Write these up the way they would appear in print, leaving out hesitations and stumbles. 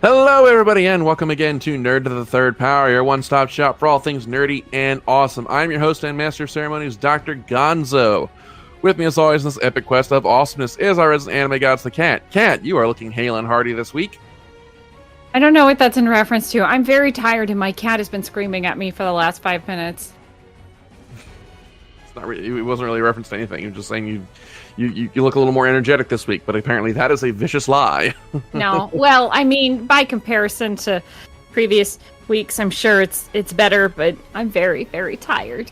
Hello, everybody, and welcome again to Nerd to the Third Power, your one-stop shop for all things nerdy and awesome. I'm your host and master of ceremonies, Dr. Gonzo. With me, as always, in this epic quest of awesomeness is our resident anime gods, the Cat. Cat, you are looking hale and hearty this week. I don't know what that's in reference to. I'm very tired, and my cat has been screaming at me for the last 5 minutes. It's not really, it wasn't really a reference to anything. You're just saying you look a little more energetic this week, but apparently that is a vicious lie. No, well, I mean, by comparison to previous weeks, I'm sure it's better, but I'm very, very tired.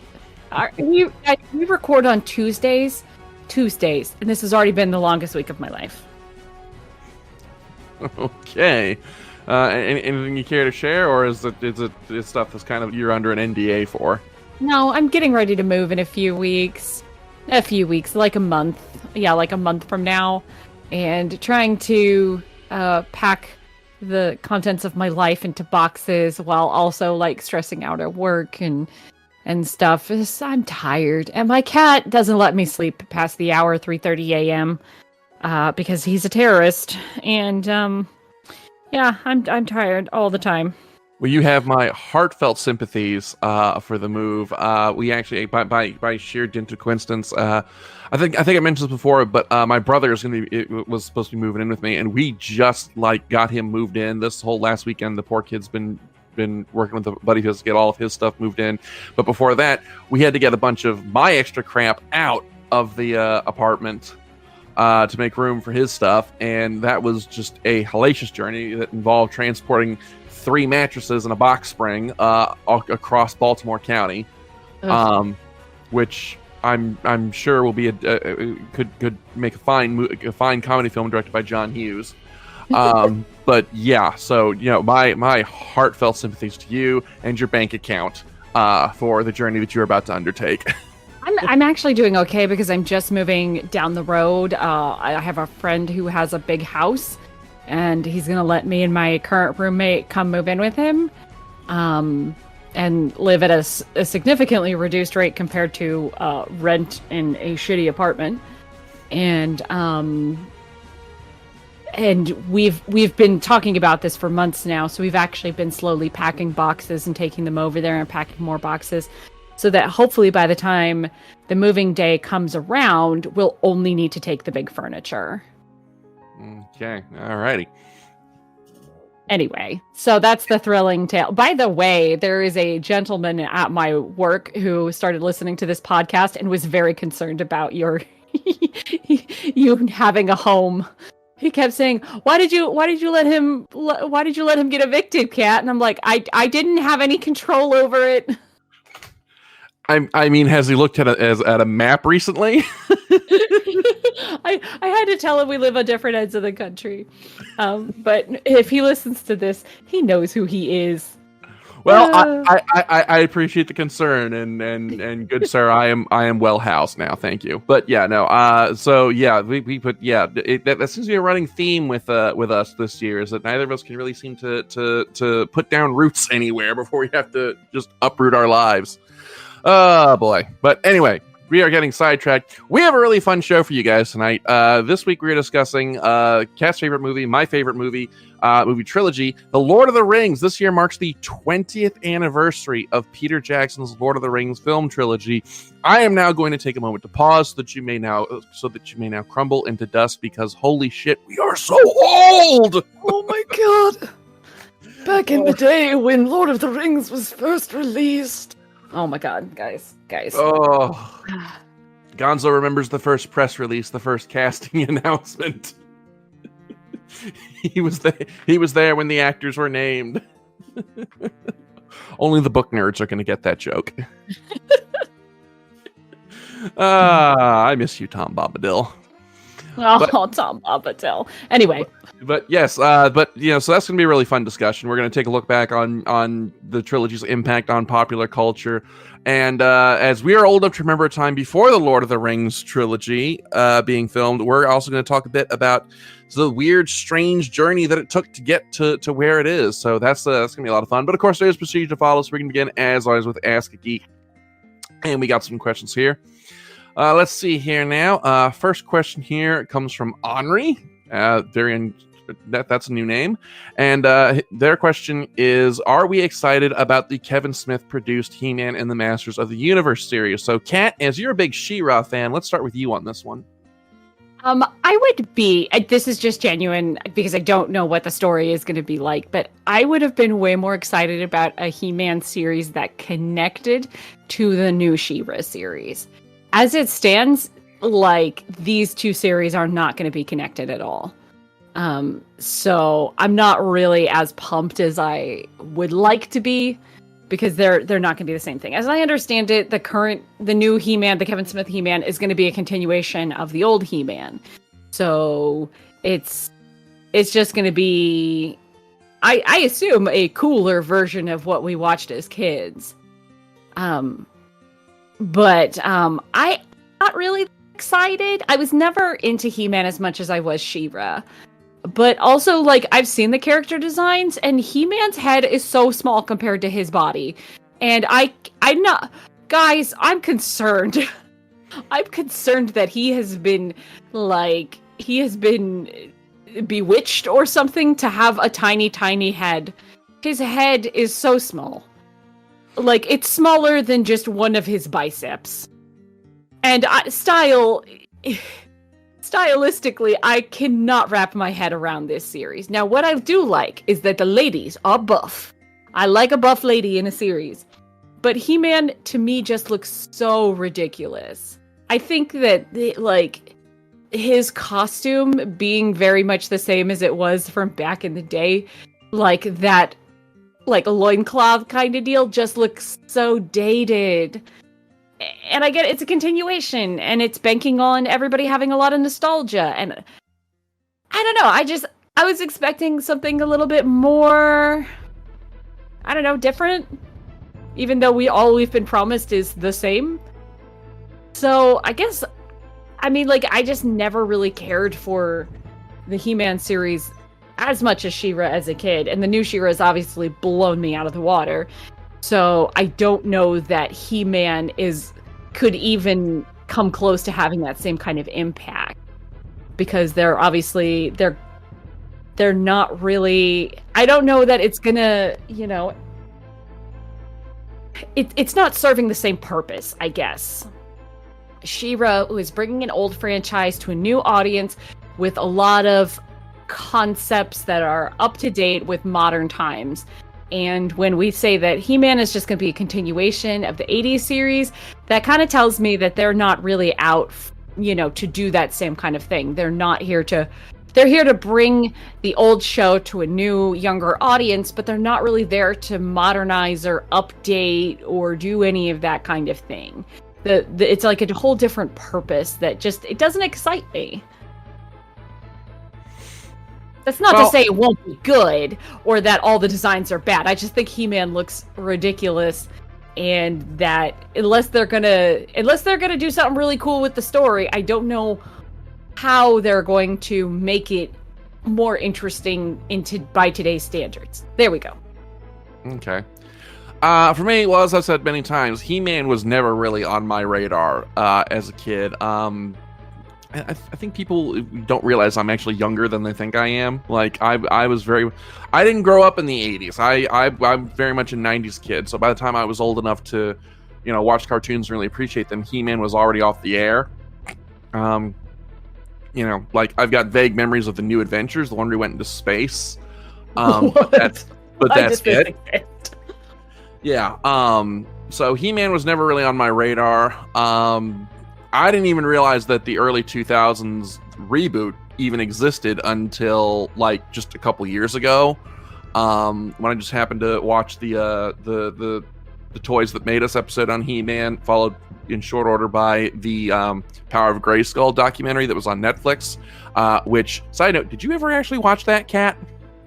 We record on Tuesdays, and this has already been the longest week of my life. Okay. Anything you care to share, or is it stuff that's kind of you're under an NDA for? No, I'm getting ready to move in a few weeks. Like a month. Yeah, like a month from now. And trying to pack the contents of my life into boxes while also like stressing out at work and stuff. I'm tired. And my cat doesn't let me sleep past the hour 3:30 a.m. Because he's a terrorist. And yeah, I'm tired all the time. Well, you have my heartfelt sympathies for the move. We actually, by sheer dint of coincidence, I think I mentioned this before, but my brother was supposed to be moving in with me, and we just got him moved in. This whole last weekend, the poor kid's been working with a buddy of his to get all of his stuff moved in. But before that, we had to get a bunch of my extra crap out of the apartment to make room for his stuff, and that was just a hellacious journey that involved transporting 3 mattresses and a box spring across Baltimore County, which I'm sure will be could make a fine comedy film directed by John Hughes. But yeah, so my heartfelt sympathies to you and your bank account for the journey that you're about to undertake. I'm actually doing okay because I'm just moving down the road. I have a friend who has a big house, and he's going to let me and my current roommate come move in with him and live at a significantly reduced rate compared to rent in a shitty apartment. And we've been talking about this for months now, so we've actually been slowly packing boxes and taking them over there and packing more boxes so that hopefully by the time the moving day comes around, we'll only need to take the big furniture. Okay, alrighty. Anyway, so that's the thrilling tale. By the way, there is a gentleman at my work who started listening to this podcast and was very concerned about you having a home. He kept saying, "Why did you let him get evicted, Kat?" And I'm like, I didn't have any control over it. I mean, has he looked at a map recently? I had to tell him we live on different ends of the country. But if he listens to this, he knows who he is. Well, I appreciate the concern, and good sir, I am well housed now, thank you. But yeah, no. So yeah, we put that seems to be a running theme with us this year is that neither of us can really seem to put down roots anywhere before we have to just uproot our lives. Oh boy! But anyway, we are getting sidetracked. We have a really fun show for you guys tonight. This week we're discussing Cat's favorite movie, my favorite movie trilogy, The Lord of the Rings. This year marks the 20th anniversary of Peter Jackson's Lord of the Rings film trilogy. I am now going to take a moment to pause so that you may now crumble into dust because holy shit, we are so old! Oh my god! Back in the day when Lord of the Rings was first released. Oh my god, guys. Oh. Gonzo remembers the first press release, the first casting announcement. He was there when the actors were named. Only the book nerds are going to get that joke. I miss you, Tom Bombadil. Tom Bombadil. Anyway. But yes, so that's going to be a really fun discussion. We're going to take a look back on the trilogy's impact on popular culture. And as we are old enough to remember a time before the Lord of the Rings trilogy being filmed, we're also going to talk a bit about the weird, strange journey that it took to get to where it is. So that's going to be a lot of fun. But of course, there's procedure to follow, so we can begin, as always, with Ask a Geek. And we got some questions here. Let's see here now. First question here comes from Henri. Very that's a new name. And their question is, are we excited about the Kevin Smith produced He-Man and the Masters of the Universe series? So, Kat, as you're a big She-Ra fan, let's start with you on this one. I would be, this is just genuine because I don't know what the story is going to be like, but I would have been way more excited about a He-Man series that connected to the new She-Ra series. As it stands, like, these two series are not going to be connected at all. So I'm not really as pumped as I would like to be, because they're not going to be the same thing. As I understand it, the new He-Man, the Kevin Smith He-Man, is going to be a continuation of the old He-Man. So it's just going to be, I assume, a cooler version of what we watched as kids. I'm not really excited. I was never into He-Man as much as I was She-Ra. But also, like, I've seen the character designs, and He-Man's head is so small compared to his body. And I'm not... Guys, I'm concerned. I'm concerned that he has been bewitched or something to have a tiny, tiny head. His head is so small. Like, it's smaller than just one of his biceps. And stylistically, I cannot wrap my head around this series. Now, what I do like is that the ladies are buff. I like a buff lady in a series. But He-Man, to me, just looks so ridiculous. I think that, his costume being very much the same as it was from back in the day, like that, like a loincloth kind of deal, just looks so dated. And I get it's a continuation, and it's banking on everybody having a lot of nostalgia. And I don't know, I was expecting something a little bit more, I don't know, different. Even though we've been promised is the same. So I guess, I just never really cared for the He-Man series as much as She-Ra as a kid. And the new She-Ra has obviously blown me out of the water. So I don't know that He-Man could even come close to having that same kind of impact, because they're not really. I don't know that it's gonna, it's not serving the same purpose, I guess. She-Ra was bringing an old franchise to a new audience with a lot of concepts that are up to date with modern times. And when we say that He-Man is just going to be a continuation of the 80s series, that kind of tells me that they're not really out, to do that same kind of thing. They're here to bring the old show to a new, younger audience, but they're not really there to modernize or update or do any of that kind of thing. It's like a whole different purpose that it doesn't excite me. That's not to say it won't be good or that all the designs are bad. I just think He-Man looks ridiculous, and that unless they're gonna do something really cool with the story, I don't know how they're going to make it more interesting by today's standards. There we go. Okay. For me, well, as I've said many times, He-Man was never really on my radar as a kid. I think people don't realize I'm actually younger than they think I am. Like, I didn't grow up in the 80s. I'm very much a 90s kid. So by the time I was old enough to, watch cartoons and really appreciate them, He-Man was already off the air. I've got vague memories of the New Adventures, the one where he went into space. But that's it. Yeah. So He-Man was never really on my radar. I didn't even realize that the early 2000s reboot even existed until just a couple years ago, when I just happened to watch the Toys That Made Us episode on He-Man, followed in short order by the Power of Grayskull documentary that was on Netflix. Which, side note, did you ever actually watch that, Kat?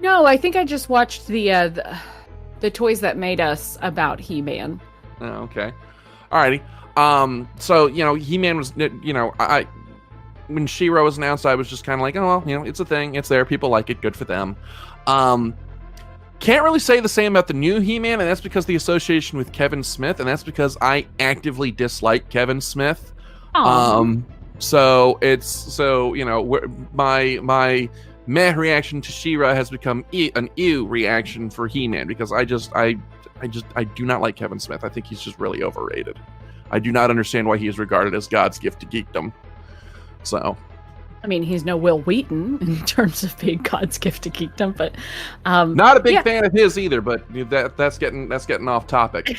No, I think I just watched the Toys That Made Us about He-Man. Oh, okay. Alrighty. So, He-Man was, when She-Ra was announced, I was just kind of like, oh, well, it's a thing. It's there. People like it. Good for them. Can't really say the same about the new He-Man, and that's because the association with Kevin Smith, and that's because I actively dislike Kevin Smith. My meh reaction to She-Ra has become an ew reaction for He-Man, because I do not like Kevin Smith. I think he's just really overrated. I do not understand why he is regarded as God's gift to geekdom. So, I mean, he's no Will Wheaton in terms of being God's gift to geekdom, but not a big fan of his either. But that's getting off topic.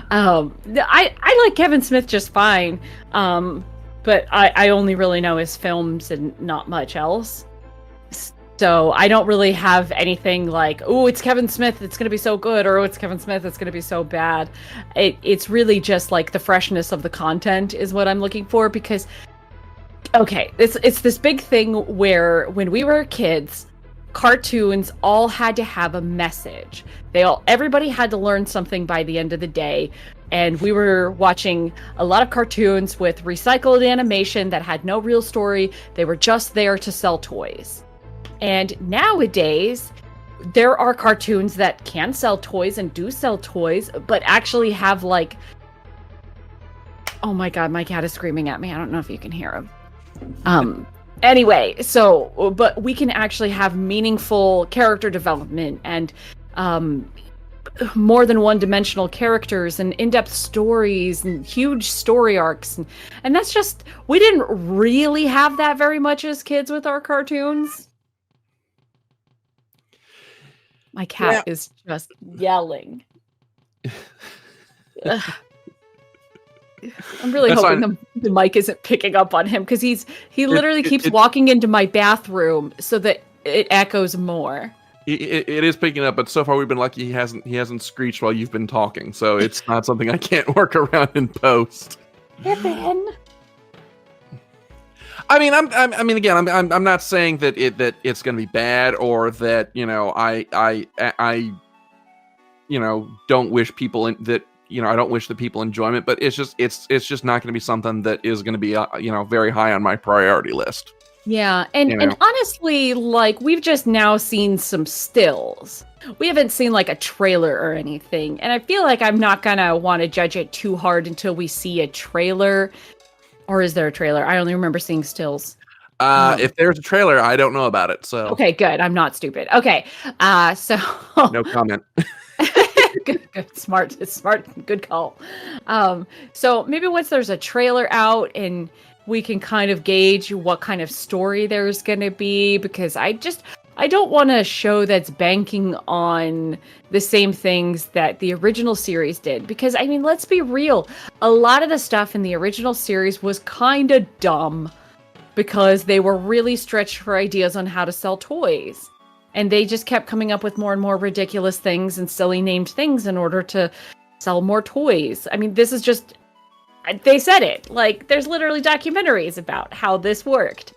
I like Kevin Smith just fine, but I only really know his films and not much else. So I don't really have anything like, oh, it's Kevin Smith, it's going to be so good, or oh, it's Kevin Smith, it's going to be so bad. It's really just like the freshness of the content is what I'm looking for, because, okay, it's this big thing where when we were kids, cartoons all had to have a message. Everybody had to learn something by the end of the day. And we were watching a lot of cartoons with recycled animation that had no real story. They were just there to sell toys. And nowadays, there are cartoons that can sell toys and do sell toys, but actually have like... Oh my god, my cat is screaming at me. I don't know if you can hear him. Anyway, but we can actually have meaningful character development and more than one-dimensional characters and in-depth stories and huge story arcs. And that's just... We didn't really have that very much as kids with our cartoons. My cat is just yelling. I'm really hoping the mic isn't picking up on him, because he literally keeps walking into my bathroom so that it echoes more. It is picking up, but so far we've been lucky he hasn't screeched while you've been talking, so it's not something I can't work around in post. Kevin. I mean, I'm not saying that it's going to be bad, or that I don't wish people I don't wish the people enjoyment, but it's just not going to be something that is going to be very high on my priority list. Yeah, and honestly, like, we've just now seen some stills. We haven't seen like a trailer or anything, and I feel like I'm not gonna want to judge it too hard until we see a trailer. Or is there a trailer? I only remember seeing stills. If there's a trailer, I don't know about it. So okay, good. I'm not stupid. Okay, so no comment. good, smart, good call. So maybe once there's a trailer out and we can kind of gauge what kind of story there's going to be, because I don't want a show that's banking on the same things that the original series did. Because, I mean, let's be real. A lot of the stuff in the original series was kind of dumb, because they were really stretched for ideas on how to sell toys. And they just kept coming up with more and more ridiculous things and silly named things in order to sell more toys. I mean, this is just... They said it. Like, there's literally documentaries about how this worked.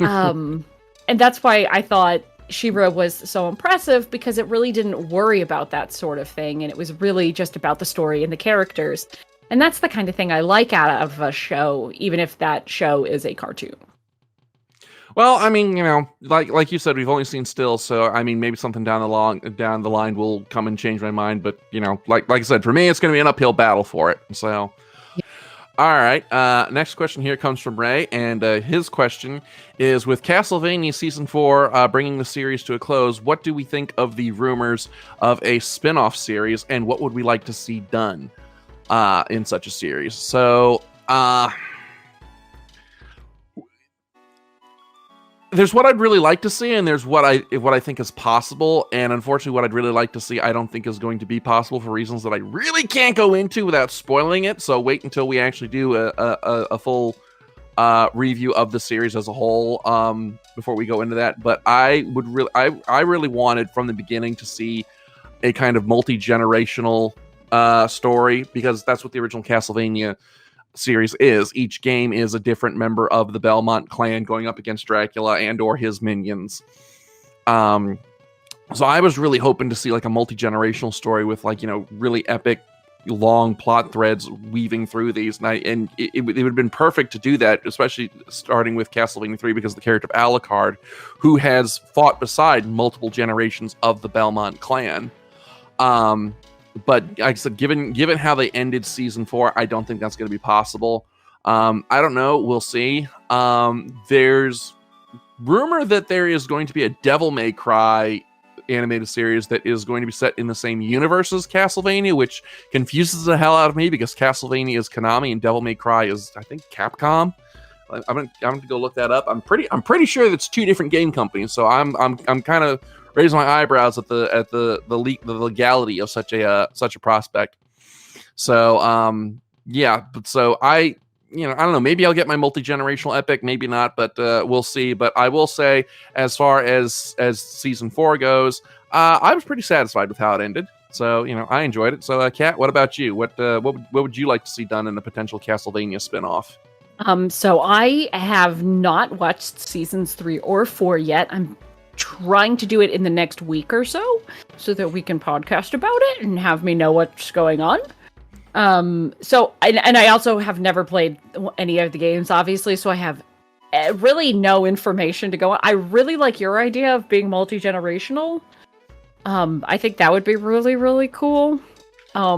And that's why I thought She-Ra was so impressive, because it really didn't worry about that sort of thing. And it was really just about the story and the characters. And that's the kind of thing I like out of a show, even if that show is a cartoon. Well, I mean, like you said, we've only seen stills, so I mean, maybe something down the line will come and change my mind. But like I said, for me, it's going to be an uphill battle for it. So. All right, next question here comes from Ray, and his question is, with Castlevania Season 4 bringing the series to a close, what do we think of the rumors of a spin-off series, and what would we like to see done in such a series? So, there's what I'd really like to see, and there's what I think is possible. And unfortunately, what I'd really like to see, I don't think is going to be possible for reasons that I really can't go into without spoiling it. So wait until we actually do a full review of the series as a whole before we go into that. But I really wanted from the beginning to see a kind of multi-generational story, because that's what the original Castlevania series is. Each game is a different member of the Belmont clan going up against Dracula and or his minions. So I was really hoping to see like a multi-generational story with really epic long plot threads weaving through these, and it would have been perfect to do that, especially starting with Castlevania 3, because the character of Alucard, who has fought beside multiple generations of the Belmont clan. But like I said, given how they ended Season 4, I don't think that's going to be possible. I don't know. We'll see. There's rumor that there is going to be a Devil May Cry animated series that is going to be set in the same universe as Castlevania, which confuses the hell out of me because Castlevania is Konami and Devil May Cry is, I think, Capcom. I'm gonna go look that up. I'm pretty sure that's two different game companies. So I'm kind of raising my eyebrows at the legality of such a prospect. So yeah, but so I don't know, maybe I'll get my multi-generational epic, maybe not, but we'll see. But I will say, as far as season 4 goes, I was pretty satisfied with how it ended. So, I enjoyed it. So, Kat, what about you? What would you like to see done in a potential Castlevania spinoff? So I have not watched seasons 3 or 4 yet. I'm trying to do it in the next week or so that we can podcast about it and have me know what's going on. So I also have never played any of the games, obviously, so I have really no information to go on. I really like your idea of being multi-generational. I think that would be really, really cool. I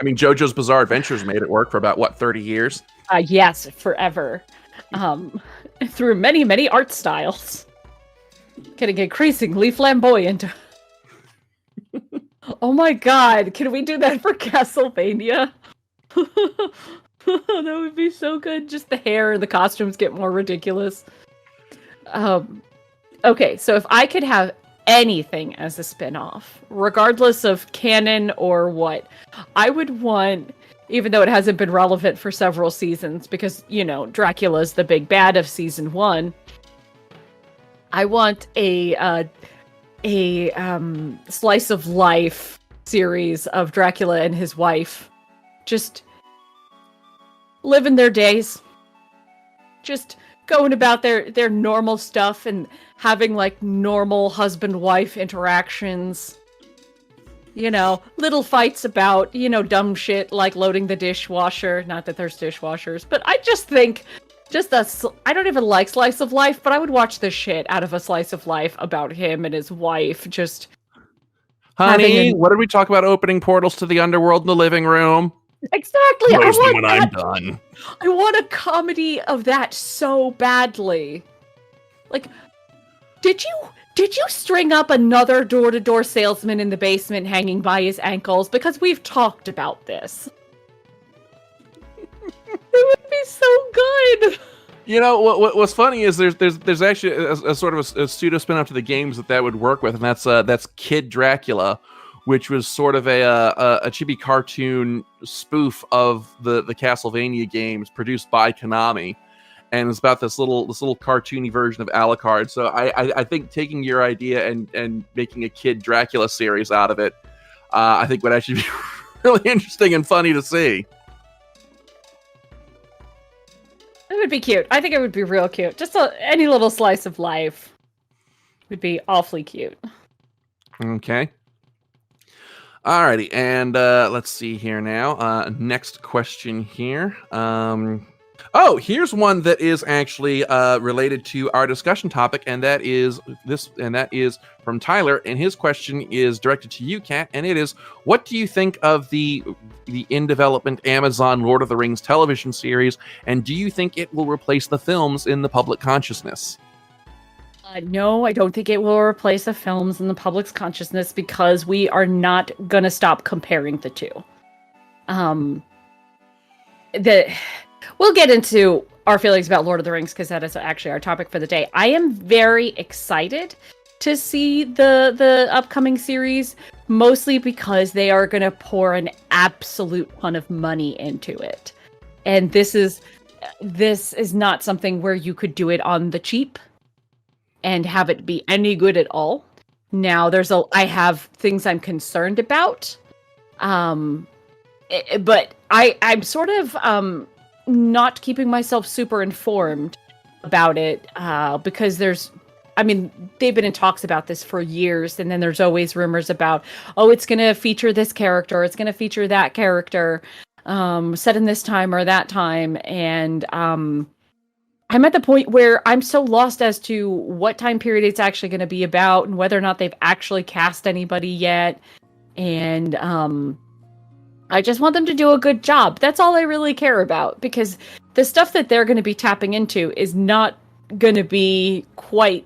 mean, JoJo's Bizarre Adventures made it work for about 30 years? Yes, forever. Through many, many art styles. Getting increasingly flamboyant. Oh my god, can we do that for Castlevania? That would be so good. Just the hair and the costumes get more ridiculous. Okay, so if I could have anything as a spin-off, regardless of canon or what, I would want, even though it hasn't been relevant for several seasons, because, Dracula's the big bad of season 1, I want a slice of life series of Dracula and his wife just living their days, just going about their normal stuff and having like normal husband-wife interactions, little fights about dumb shit like loading the dishwasher. Not that there's dishwashers, but I just think I don't even like slice of life, but I would watch the shit out of a slice of life about him and his wife. Just, honey, what did we talk about? Opening portals to the underworld in the living room. Exactly. Roast me when I'm done. I want a comedy of that so badly. Like, did you string up another door-to-door salesman in the basement hanging by his ankles? Because we've talked about this. It would be so good. What's funny is there's actually a sort of a pseudo spin-off to the games that would work with, and that's Kid Dracula, which was sort of a chibi cartoon spoof of the Castlevania games produced by Konami, and it's about this little cartoony version of Alucard. So I think taking your idea and making a Kid Dracula series out of it, I think would actually be really interesting and funny to see. It would be cute. I think it would be real cute. Just any little slice of life would be awfully cute. Okay. Alrighty, and let's see here now. Next question here. Here's one that is actually related to our discussion topic, and that is from Tyler, and his question is directed to you, Kat, and it is, what do you think of the in development Amazon Lord of the Rings television series, and do you think it will replace the films in the public consciousness? No, I don't think it will replace the films in the public's consciousness, because we are not gonna stop comparing the two. We'll get into our feelings about Lord of the Rings, because that is actually our topic for the day. I am very excited to see the upcoming series, mostly because they are going to pour an absolute ton of money into it. And this is not something where you could do it on the cheap and have it be any good at all. Now, I have things I'm concerned about. But I'm sort of not keeping myself super informed about it, because they've been in talks about this for years, and then there's always rumors about, it's going to feature this character, it's going to feature that character, set in this time or that time, and I'm at the point where I'm so lost as to what time period it's actually going to be about, and whether or not they've actually cast anybody yet, and I just want them to do a good job. That's all I really care about, because the stuff that they're going to be tapping into is not going to be quite.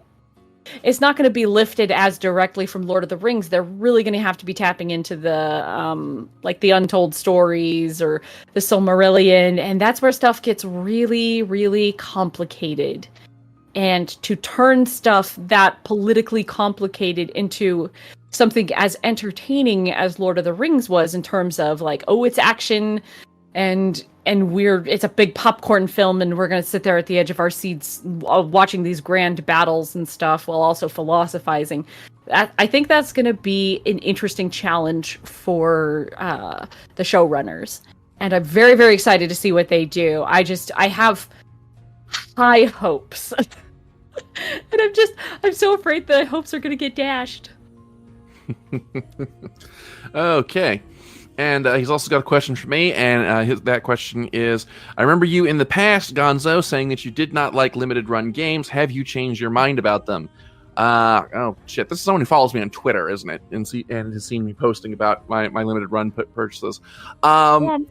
It's not going to be lifted as directly from Lord of the Rings. They're really going to have to be tapping into the like the untold stories or the Silmarillion, and that's where stuff gets really, really complicated. And to turn stuff that politically complicated into something as entertaining as Lord of the Rings was, in terms of like, oh, it's action and it's a big popcorn film, and we're going to sit there at the edge of our seats watching these grand battles and stuff while also philosophizing. I think that's going to be an interesting challenge for the showrunners, and I'm very, very excited to see what they do. I have high hopes. And I'm so afraid the hopes are going to get dashed. Okay. And he's also got a question for me, and that question is, I remember you in the past, Gonzo, saying that you did not like limited run games. Have you changed your mind about them? Oh, shit. This is someone who follows me on Twitter, isn't it? And has seen me posting about my limited run purchases. Yes,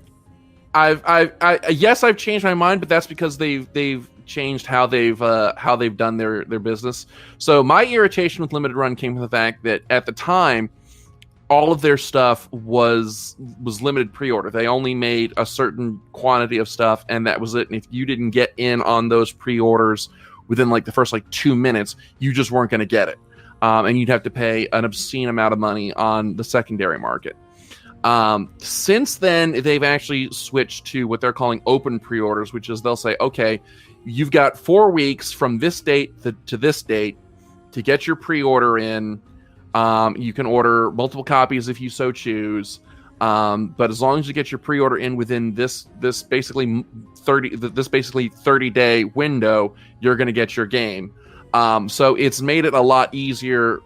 I've changed my mind, but that's because they've changed how they've done their business. So my irritation with limited run came from the fact that at the time, all of their stuff was limited pre-order. They only made a certain quantity of stuff, and that was it. And if you didn't get in on those pre-orders within like the first 2 minutes, you just weren't going to get it. And you'd have to pay an obscene amount of money on the secondary market. Since then, they've actually switched to what they're calling open pre-orders, which is they'll say, okay, you've got 4 weeks from this date to this date to get your pre-order in. You can order multiple copies if you so choose, but as long as you get your pre-order in within this basically 30-day window, you're going to get your game. So it's made it a lot easier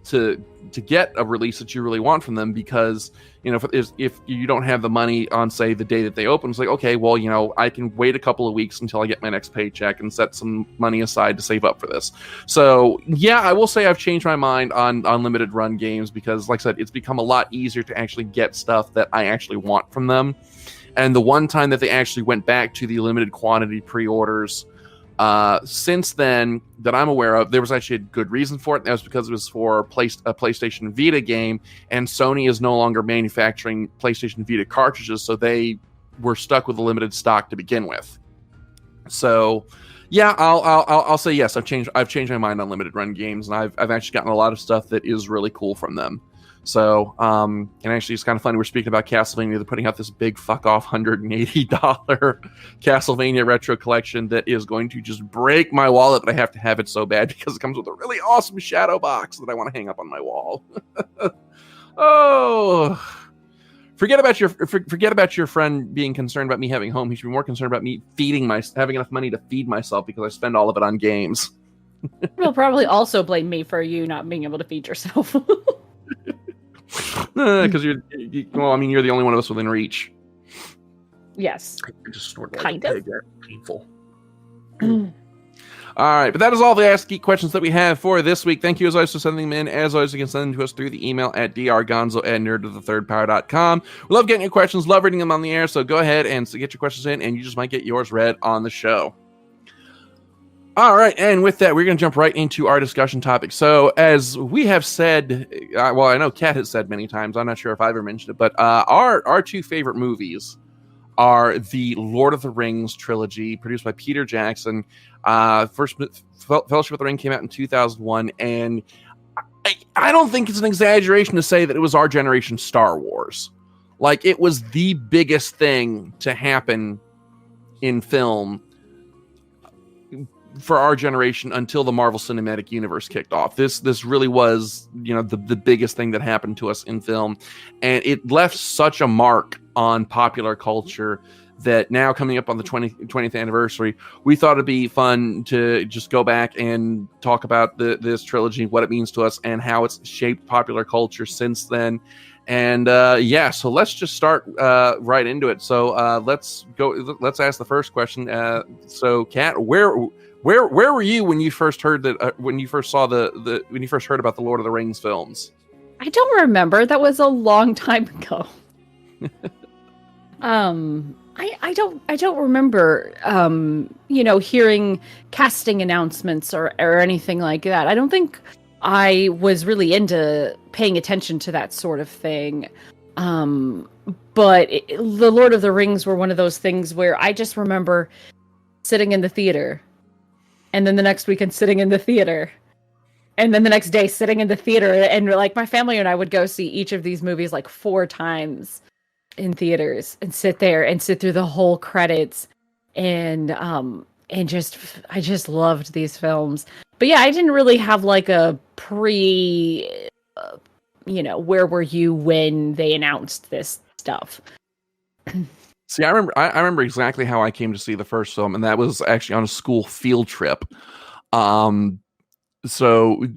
to get a release that you really want from them, because if you don't have the money on, say, the day that they open, it's like, okay, well, I can wait a couple of weeks until I get my next paycheck and set some money aside to save up for this. So yeah, I will say I've changed my mind on limited run games, because like I said, it's become a lot easier to actually get stuff that I actually want from them. And the one time that they actually went back to the limited quantity pre-orders, since then, that I'm aware of, there was actually a good reason for it. That was because it was for a PlayStation Vita game, and Sony is no longer manufacturing PlayStation Vita cartridges, so they were stuck with a limited stock to begin with. So, yeah, I'll say yes. I've changed my mind on limited run games, and I've actually gotten a lot of stuff that is really cool from them. So, and actually, it's kind of funny. We're speaking about Castlevania. They're putting out this big fuck off $180 Castlevania retro collection that is going to just break my wallet, but I have to have it so bad because it comes with a really awesome shadow box that I want to hang up on my wall. Oh, forget about your friend being concerned about me having a home. He should be more concerned about me having enough money to feed myself, because I spend all of it on games. He'll probably also blame me for you not being able to feed yourself. Because you're the only one of us within reach. Yes. I just snorted kind like a of pig. Painful. All right, but that is all the Ask Geek questions that we have for this week. Thank you as always for sending them in. As always, you can send them to us through the email at drgonzo@nerdofthethirdpower.com. We love getting your questions, love reading them on the air, so go ahead and get your questions in, and you just might get yours read on the show. All right, and with that, we're going to jump right into our discussion topic. So, as we have said, well, I know Kat has said many times, I'm not sure if I ever mentioned it, but our two favorite movies are the Lord of the Rings trilogy, produced by Peter Jackson. First Fellowship of the Ring came out in 2001, and I don't think it's an exaggeration to say that it was our generation's Star Wars. Like, it was the biggest thing to happen in film for our generation until the Marvel Cinematic Universe kicked off. This really was, the biggest thing that happened to us in film, and it left such a mark on popular culture that now, coming up on the 20th anniversary, we thought it'd be fun to just go back and talk about this trilogy, what it means to us, and how it's shaped popular culture since then. And so let's just start right into it. So let's ask the first question. So Kat, where were you when you first heard that? When you first heard about the Lord of the Rings films? I don't remember. That was a long time ago. I don't remember hearing casting announcements or anything like that. I don't think I was really into paying attention to that sort of thing. But the Lord of the Rings were one of those things where I just remember sitting in the theater, and then the next weekend sitting in the theater, and then the next day sitting in the theater, and like my family and I would go see each of these movies like 4 times in theaters and sit there and sit through the whole credits, and I just loved these films. But yeah, I didn't really have like a where were you when they announced this stuff. See, I remember exactly how I came to see the first film, and that was actually on a school field trip. So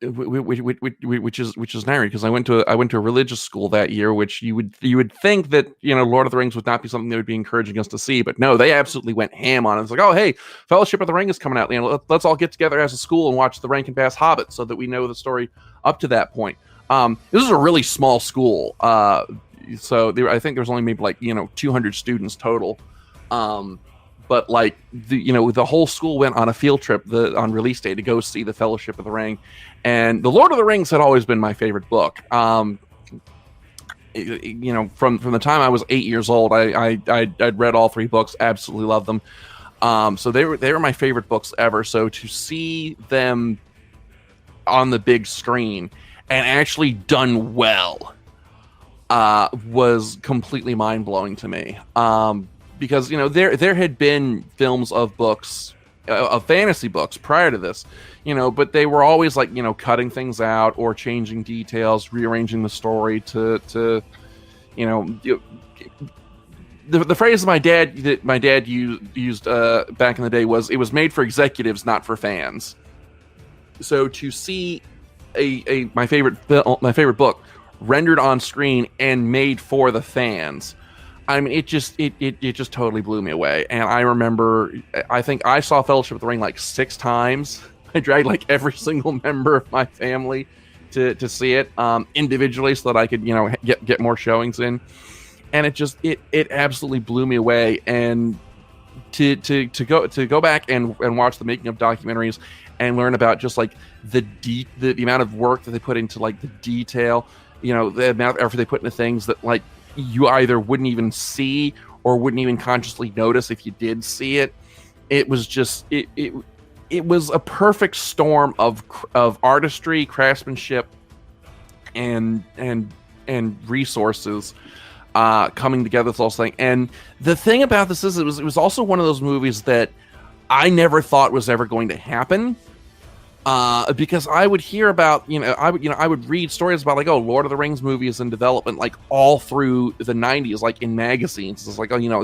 which is narrated because I went to a religious school that year, which you would think that Lord of the Rings would not be something they would be encouraging us to see, but no, they absolutely went ham on it. It's like, oh hey, Fellowship of the Ring is coming out, let's all get together as a school and watch the Rankin Bass Hobbit so that we know the story up to that point. This is a really small school, so I think there's only maybe like 200 students total. But like the whole school went on a field trip on release day to go see the Fellowship of the Ring, and the Lord of the Rings had always been my favorite book. From the time I was 8 years old, I'd read all 3 books, absolutely loved them. So they were my favorite books ever. So to see them on the big screen and actually done well was completely mind blowing to me. Because there had been films of books, of fantasy books prior to this, but they were always like cutting things out or changing details, rearranging the story to the phrase my dad used back in the day was, it was made for executives, not for fans. So to see my favorite book rendered on screen and made for the fans, I mean, it just totally blew me away. And I remember, I think I saw Fellowship of the Ring like 6 times. I dragged like every single member of my family to see it individually so that I could get more showings in. And it absolutely blew me away. And to go back and watch the making of documentaries and learn about just like the amount of work that they put into like the detail, the amount of effort they put into things that like you either wouldn't even see or wouldn't even consciously notice if you did see it. It was just it was a perfect storm of artistry, craftsmanship, and resources coming together with this whole thing. And the thing about this is it was also one of those movies that I never thought was ever going to happen. Because I would hear about, I would read stories about like, oh, Lord of the Rings movie is in development, like all through the 90s, like in magazines. It's like, oh,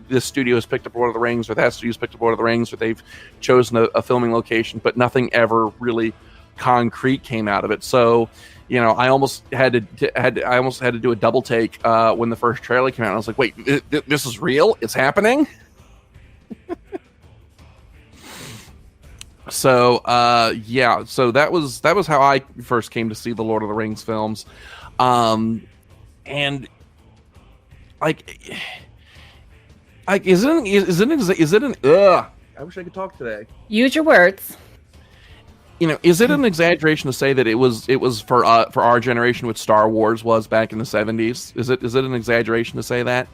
this studio has picked up Lord of the Rings, or that studio's picked up Lord of the Rings, or they've chosen a filming location, but nothing ever really concrete came out of it. So, I almost had to do a double take when the first trailer came out. I was like, wait, this is real? It's happening? So so that was how I first came to see the Lord of the Rings films, and like is it an I wish I could talk today. Use your words. Is it an exaggeration to say that it was for our generation what Star Wars was back in the 70s? Is it an exaggeration to say that?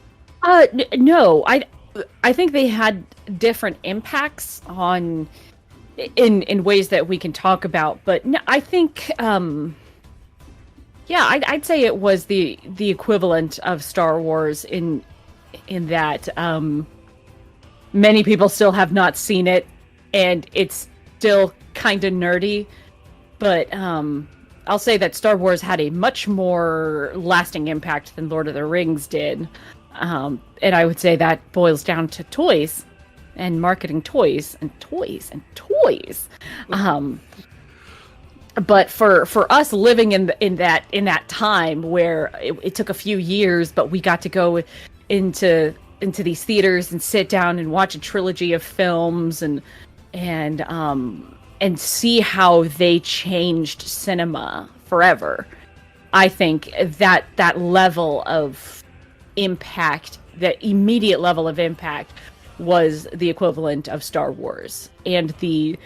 No, I think they had different impacts on. In ways that we can talk about, but no, I think I'd say it was the equivalent of Star Wars in that many people still have not seen it, and it's still kind of nerdy, but I'll say that Star Wars had a much more lasting impact than Lord of the Rings did, and I would say that boils down to toys and marketing toys. But for us living in that time where it took a few years, but we got to go into these theaters and sit down and watch a trilogy of films and see how they changed cinema forever. I think that level of impact, the immediate level of impact, was the equivalent of Star Wars. And the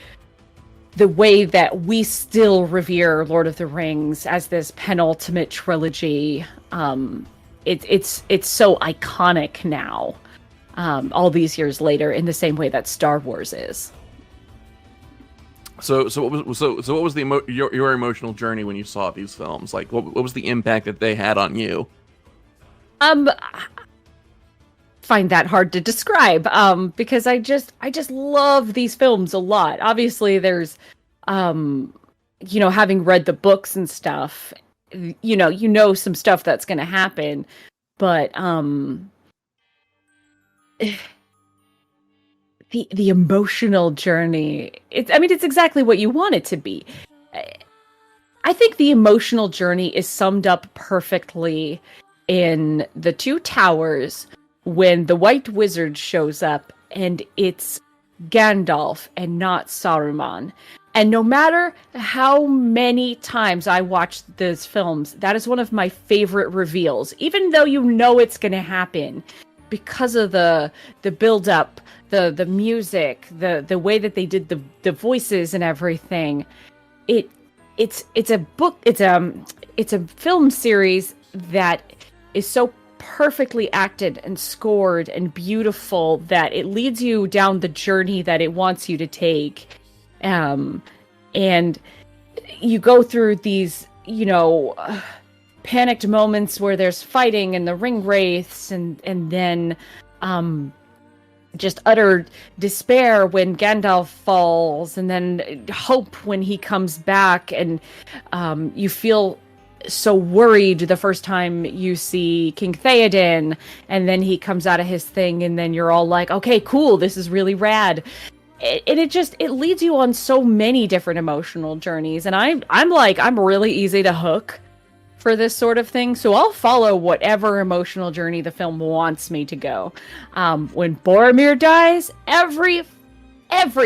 way that we still revere Lord of the Rings as this penultimate trilogy, it's so iconic now, all these years later, in the same way that Star Wars is. So what was your emotional journey when you saw these films? Like, what was the impact that they had on you? Find that hard to describe, because I just love these films a lot. Obviously, there's having read the books and stuff, you know some stuff that's going to happen, but the emotional journey, it's exactly what you want it to be. I think the emotional journey is summed up perfectly in The Two Towers, when the White Wizard shows up and it's Gandalf and not Saruman. And no matter how many times I watch those films, that is one of my favorite reveals, even though you know it's going to happen, because of the build-up, the music, the way that they did the voices and everything. It's a film series that is so perfectly acted and scored and beautiful that it leads you down the journey that it wants you to take. And you go through these, panicked moments where there's fighting and the ring wraiths, and then just utter despair when Gandalf falls, and then hope when he comes back, and you feel so worried the first time you see King Theoden, and then he comes out of his thing, and then you're all like, okay, cool, this is really rad. And it leads you on so many different emotional journeys, and I'm really easy to hook for this sort of thing, so I'll follow whatever emotional journey the film wants me to go. When Boromir dies, every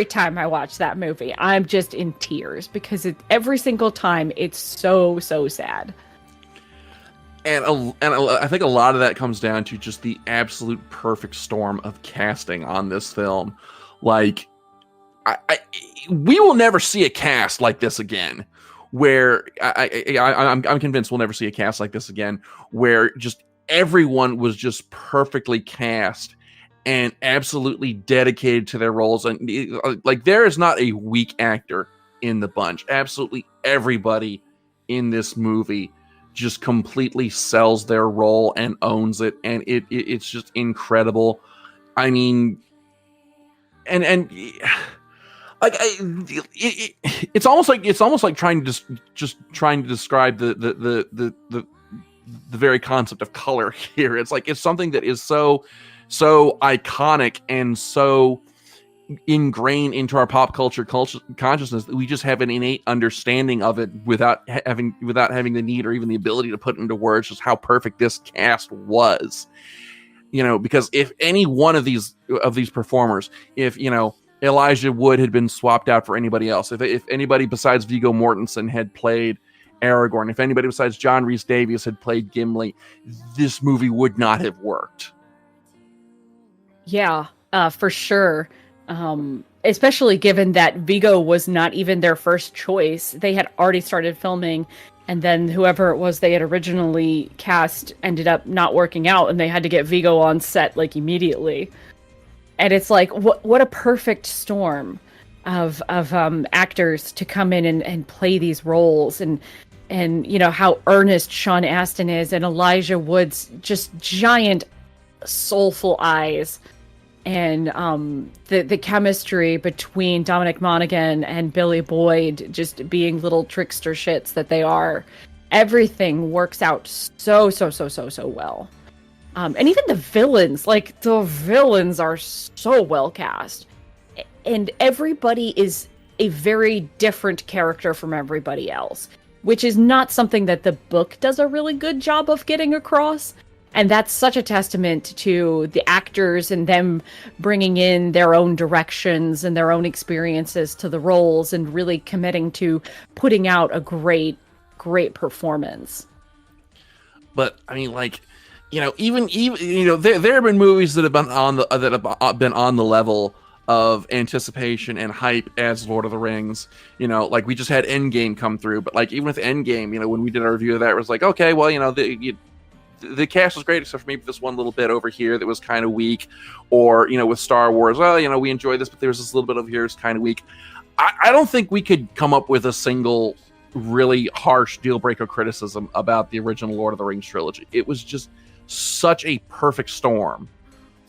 time I watch that movie, I'm just in tears, because every single time it's so sad. And I think a lot of that comes down to just the absolute perfect storm of casting on this film. Like, we will never see a cast like this again. Where I'm convinced we'll never see a cast like this again, where just everyone was just perfectly cast and absolutely dedicated to their roles. And like, there is not a weak actor in the bunch. Absolutely everybody in this movie just completely sells their role and owns it, and it's just incredible. I mean, and like, it's almost like trying to trying to describe the very concept of color here. It's like, it's something that is so iconic and so ingrained into our pop culture consciousness that we just have an innate understanding of it without having the need or even the ability to put into words just how perfect this cast was. Because if any one of these performers, if Elijah Wood had been swapped out for anybody else, if anybody besides Viggo Mortensen had played Aragorn, if anybody besides John Rhys Davies had played Gimli, this movie would not have worked. Yeah, for sure. Especially given that Viggo was not even their first choice. They had already started filming, and then whoever it was they had originally cast ended up not working out, and they had to get Viggo on set like immediately. And it's like, what a perfect storm of actors to come in and play these roles, and how earnest Sean Astin is, and Elijah Wood's just giant soulful eyes, and the chemistry between Dominic Monaghan and Billy Boyd just being little trickster shits that they are. Everything works out so well. And even the villains are so well cast. And everybody is a very different character from everybody else, which is not something that the book does a really good job of getting across. And that's such a testament to the actors and them bringing in their own directions and their own experiences to the roles and really committing to putting out a great performance. But, I mean, like, even there have been movies that have been on the level of anticipation and hype as Lord of the Rings. Like we just had Endgame come through, but like even with Endgame, when we did our review of that, it was like, okay, well, the cast was great except for maybe this one little bit over here that was kind of weak, or with Star Wars, well, we enjoyed this, but there was this little bit over here that's kind of weak. I don't think we could come up with a single really harsh deal breaker criticism about the original Lord of the Rings trilogy. It was just such a perfect storm.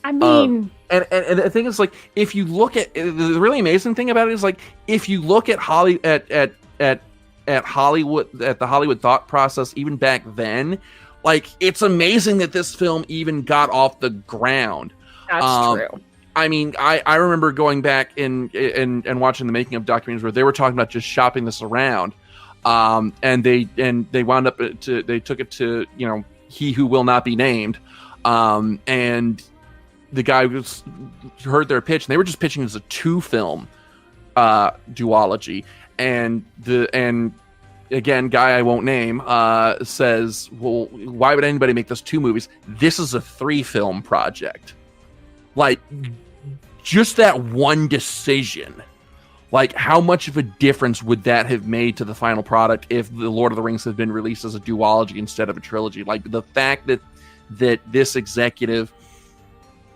I mean, and the thing is, like, if you look at the really amazing thing about it is, like, if you look at Hollywood at the Hollywood thought process, even back then, like, it's amazing that this film even got off the ground. That's true. I mean, I remember going back and watching the making of documentaries where they were talking about just shopping this around, and they wound up they took it to He Who Will Not Be Named, and the guy heard their pitch, and they were just pitching it as a 2-film duology, and again, guy I won't name says, well, why would anybody make this 2 movies? This is a 3-film project. Like, just that one decision, like, how much of a difference would that have made to the final product if the Lord of the Rings had been released as a duology instead of a trilogy? Like, the fact that this executive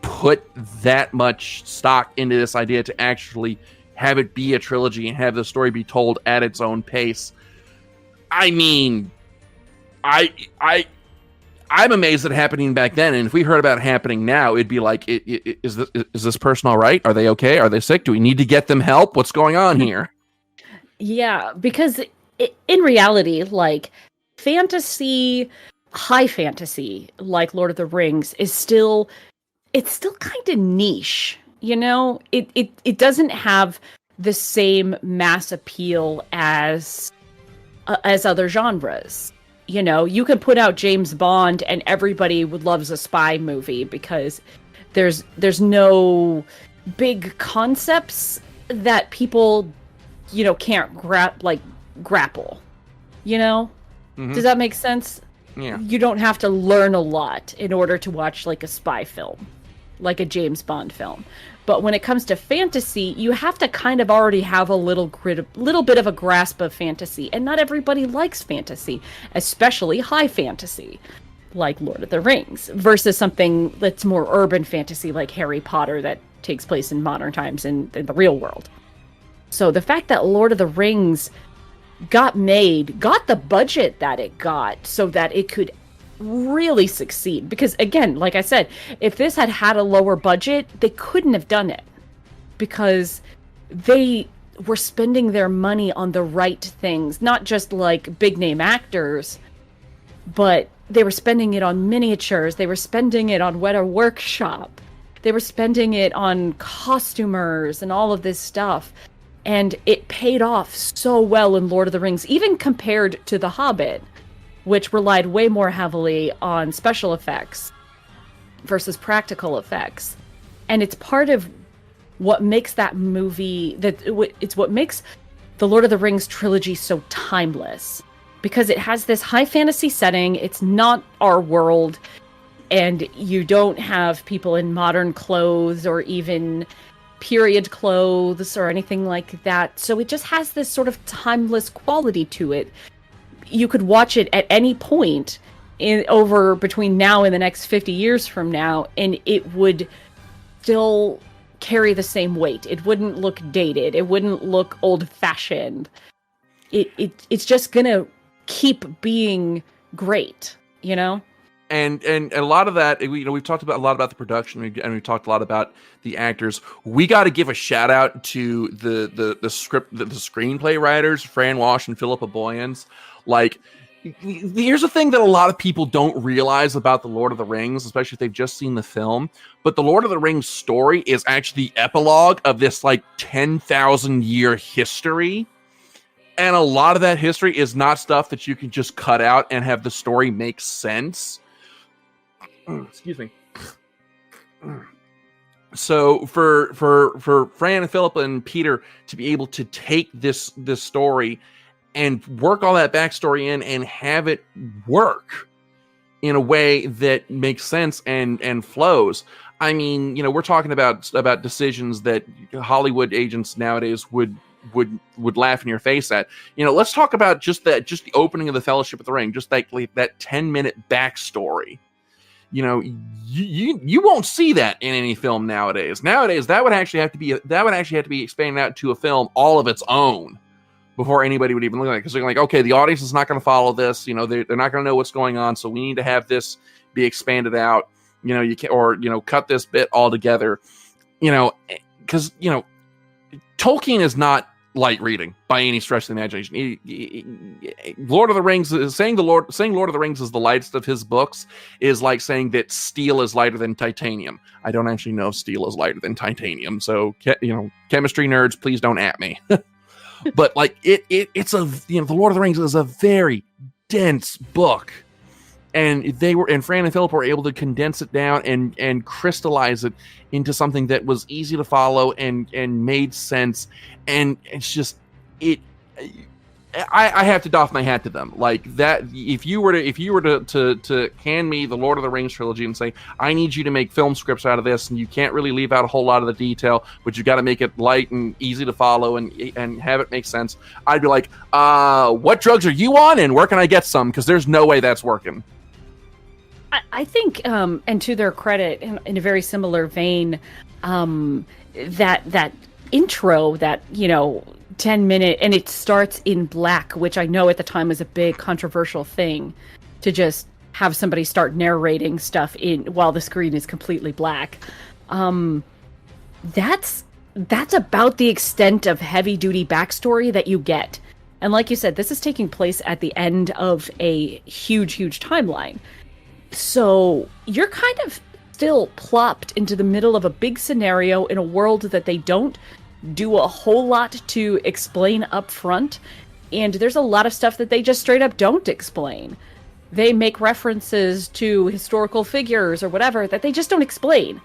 put that much stock into this idea to actually have it be a trilogy and have the story be told at its own pace. I mean, I'm amazed at it happening back then, and if we heard about it happening now, it'd be like, is this person all right? Are they okay? Are they sick? Do we need to get them help? What's going on here? Yeah, because in reality, like, fantasy, high fantasy, like Lord of the Rings, is still kind of niche. It doesn't have the same mass appeal as other genres. You can put out James Bond and everybody loves a spy movie because there's no big concepts that people can't grapple. Mm-hmm. Does that make sense? Yeah. You don't have to learn a lot in order to watch like a spy film, like a James Bond film. But when it comes to fantasy, you have to kind of already have a little bit of a grasp of fantasy. And not everybody likes fantasy, especially high fantasy, like Lord of the Rings, versus something that's more urban fantasy, like Harry Potter, that takes place in modern times in the real world. So the fact that Lord of the Rings got the budget that it got so that it could really succeed, because again, like I said, if this had a lower budget, they couldn't have done it, because they were spending their money on the right things, not just like big name actors, but they were spending it on miniatures, they were spending it on Weta Workshop, they were spending it on costumers and all of this stuff, and it paid off so well in Lord of the Rings, even compared to The Hobbit, which relied way more heavily on special effects versus practical effects. And it's part of what makes that movie, it's what makes the Lord of the Rings trilogy so timeless. Because it has this high fantasy setting, it's not our world, and you don't have people in modern clothes or even period clothes or anything like that. So it just has this sort of timeless quality to it. You could watch it at any point over between now and the next 50 years from now, and it would still carry the same weight. It wouldn't look dated. It wouldn't look old-fashioned. It's just gonna keep being great, And a lot of that, we've talked about a lot about the production, and we've talked a lot about the actors. We got to give a shout out to the screenplay writers, Fran Walsh and Philippa Boyens. Like, here's the thing that a lot of people don't realize about the Lord of the Rings, especially if they've just seen the film. But the Lord of the Rings story is actually the epilogue of this like 10,000 year history. And a lot of that history is not stuff that you can just cut out and have the story make sense. Excuse me. So for Fran and Philippa and Peter to be able to take this story and work all that backstory in and have it work in a way that makes sense and flows. I mean, we're talking about decisions that Hollywood agents nowadays would laugh in your face at. Let's talk about just the opening of the Fellowship of the Ring, just that 10-minute backstory. You won't see that in any film nowadays. Nowadays, that would actually have to be expanded out to a film all of its own before anybody would even look at it, because they're like, okay, the audience is not going to follow this. They're not going to know what's going on, so we need to have this be expanded out. You can, or cut this bit altogether. Because Tolkien is not light reading by any stretch of the imagination. Lord of the Rings, saying Lord of the Rings is the lightest of his books is like saying that steel is lighter than titanium. I don't actually know if steel is lighter than titanium, so chemistry nerds, please don't at me. But like it's the Lord of the Rings is a very dense book, and Fran and Philip were able to condense it down and crystallize it into something that was easy to follow and made sense. And it's just I have to doff my hat to them. Like that, if you were to hand me the Lord of the Rings trilogy and say, I need you to make film scripts out of this, and you can't really leave out a whole lot of the detail, but you got to make it light and easy to follow and have it make sense, I'd be like, what drugs are you on, and where can I get some? Because there's no way that's working. I think, and to their credit, in a very similar vein, that intro, that 10-minute, and it starts in black, which I know at the time was a big controversial thing, to just have somebody start narrating stuff while the screen is completely black. That's about the extent of heavy duty backstory that you get. And like you said, this is taking place at the end of a huge timeline. So you're kind of still plopped into the middle of a big scenario in a world that they don't do a whole lot to explain up front, and there's a lot of stuff that they just straight up don't explain. They make references to historical figures or whatever that they just don't explain,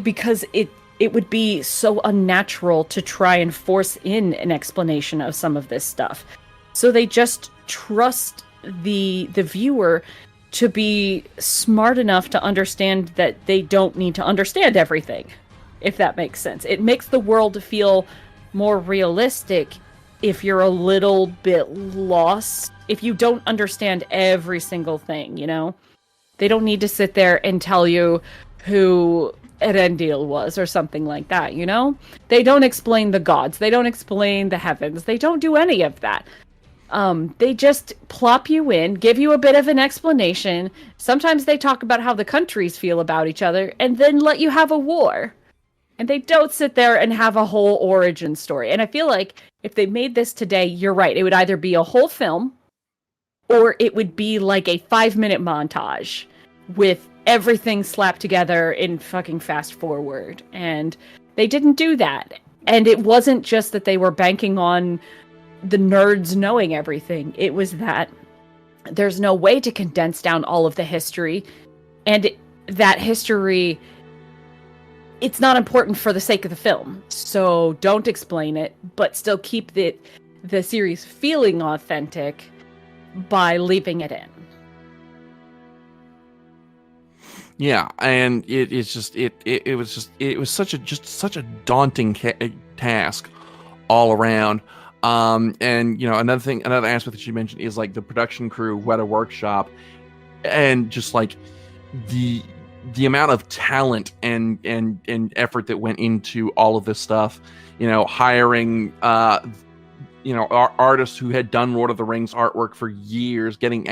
because it would be so unnatural to try and force in an explanation of some of this stuff. So they just trust the viewer to be smart enough to understand that they don't need to understand everything, if that makes sense. It makes the world feel more realistic if you're a little bit lost, if you don't understand every single thing, They don't need to sit there and tell you who Erendil was or something like that, They don't explain the gods. They don't explain the heavens. They don't do any of that. They just plop you in, give you a bit of an explanation. Sometimes they talk about how the countries feel about each other, and then let you have a war. And they don't sit there and have a whole origin story. And I feel like if they made this today, you're right. It would either be a whole film, or it would be like a 5-minute montage with everything slapped together in fucking fast forward. And they didn't do that. And it wasn't just that they were banking on the nerds knowing everything. It was that there's no way to condense down all of the history, and that history, it's not important for the sake of the film. So don't explain it, but still keep the series feeling authentic by leaving it in. Yeah, and it was such a daunting task all around. And another aspect that you mentioned is like the production crew at a workshop, and just like the amount of talent and effort that went into all of this stuff, hiring artists who had done Lord of the Rings artwork for years, getting